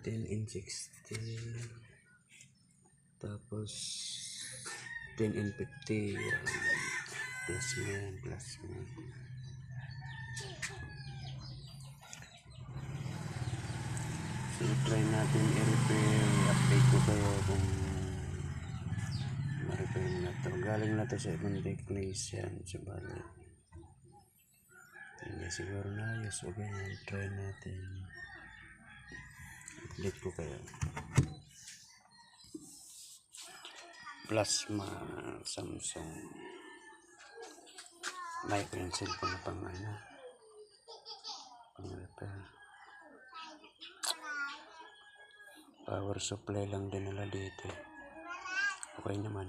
10N60, tapos 10N50, plus mo yan, plus mo. So try natin i-repair, update ko kayo kung ma-repair na to. Galing na to sa ibang technician, subalit hindi siguro na ayos. O ganyan, try natin, update ko kayo. Plasma Samsung, may ko yung cellphone na pang repair. Power supply lang din nila dito. Okay naman.